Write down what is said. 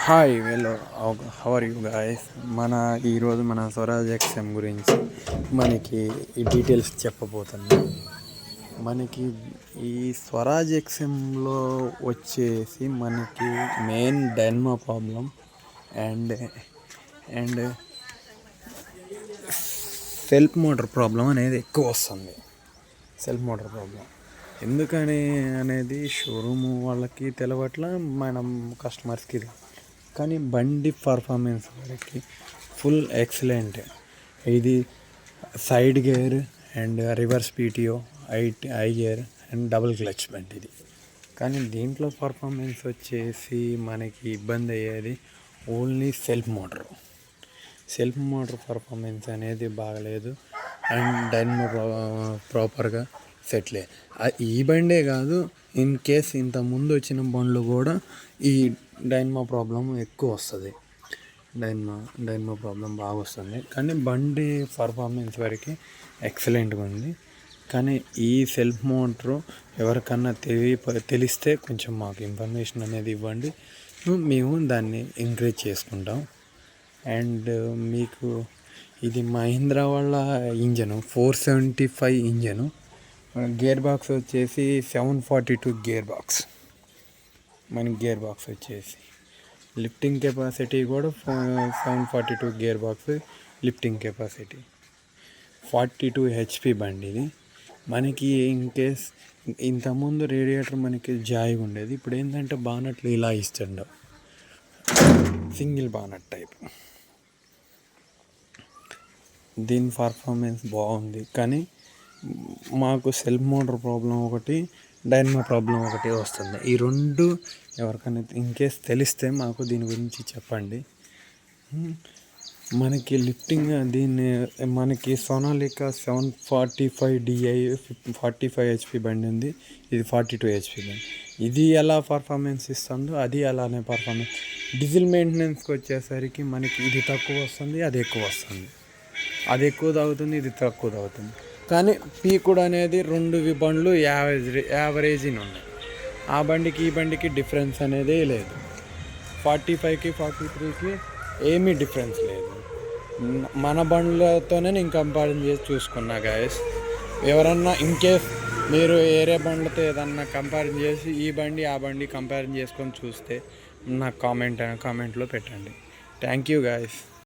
Hi well how are you guys. ఈరోజు మన Swaraj XM గురించి మనకి ఈ డీటెయిల్స్ చెప్పబోతున్నాం. మనకి ఈ స్వరాజ్ ఎక్స్ఎంలో వచ్చేసి మనకి main dynamo problem and and self motor problem అనేది ఎక్కువ వస్తుంది. సెల్ఫ్ మోటార్ ప్రాబ్లం ఎందుకని అనేది షోరూమ్ వాళ్ళకి తెలవట్ల, మనం కస్టమర్స్కి. కానీ బండి పర్ఫార్మెన్స్ వరకు ఫుల్ ఎక్సలెంట్. ఇది side gear and reverse PTO, I gear and double clutch బండి ఇది. కానీ దీంట్లో పర్ఫార్మెన్స్ వచ్చేసి మనకి ఇబ్బంది అయ్యేది ఓన్లీ సెల్ఫ్ మోటార్ పర్ఫార్మెన్స్ అనేది బాగలేదు అండ్ డైనమో ప్రాపర్గా సెట్లే. ఈ బండే కాదు, ఇన్ కేస్ ఇంత ముందు వచ్చిన బండ్లు కూడా ఈ డైనమో ప్రాబ్లం ఎక్కువ వస్తుంది. డైనమో ప్రాబ్లం బాగా వస్తుంది. కానీ బండి పర్ఫార్మెన్స్ వరకు ఎక్సలెంట్గా ఉంది. కానీ ఈ సెల్ఫ్ మోటార్ ఎవరికన్నా తెలిస్తే కొంచెం మాకు ఇన్ఫర్మేషన్ అనేది ఇవ్వండి, మేము దాన్ని ఎంకరేజ్ చేసుకుంటాం. అండ్ మీకు ఇది మహీంద్రా వాళ్ళ ఇంజను 475 ఇంజను. గేర్ బాక్స్ వచ్చేసి 742 గేర్ బాక్స్. మనకి గేర్ బాక్స్ వచ్చేసి లిఫ్టింగ్ కెపాసిటీ కూడా 742 gear box lifting capacity. 42 HP బండి ఇది. మనకి ఇన్కేస్ ఇంతకుముందు రేడియేటర్ మనకి జాయిగా ఉండేది, ఇప్పుడు ఏంటంటే బానట్లు ఇలా ఇస్తుండవు, సింగిల్ బానట్ టైప్. దీని పర్ఫార్మెన్స్ బాగుంది. కానీ మాకు సెల్ఫ్ మోటార్ ప్రాబ్లం ఒకటి, డైనమో ప్రాబ్లం ఒకటి వస్తుంది. ఈ రెండు ఎవరికైనా ఇన్కేస్ తెలిస్తే మాకు దీని గురించి చెప్పండి. మనకి లిఫ్టింగ్ మనకి సోనాలిక 745 DI 45 HP బండి ఉంది, ఇది 42 HP బండి. ఇది ఎలా పర్ఫార్మెన్స్ ఇస్తుందో అది అలానే పర్ఫార్మెన్స్. డీజిల్ మెయింటెనెన్స్కి వచ్చేసరికి మనకి ఇది తక్కువ వస్తుంది, అది ఎక్కువ వస్తుంది. అది ఎక్కువ తాగుతుంది, ఇది తక్కువ తాగుతుంది. కానీ పీకుడు అనేది రెండు బండ్లు యావరేజ్ని ఉన్నాయి. ఆ బండికి ఈ బండికి డిఫరెన్స్ అనేది లేదు. 45కి 43కి ఏమీ డిఫరెన్స్ లేదు. మన బండ్లతోనే నేను కంపేర్ చేసి చూసుకున్నా గాయస్. ఎవరన్నా ఇన్కేస్ మీరు ఏరే బండ్లతో ఏదన్నా కంపేర్ చేసి ఈ బండి ఆ బండి కంపేర్ చేసుకొని చూస్తే నాకు కామెంట్లో పెట్టండి. Thank you guys.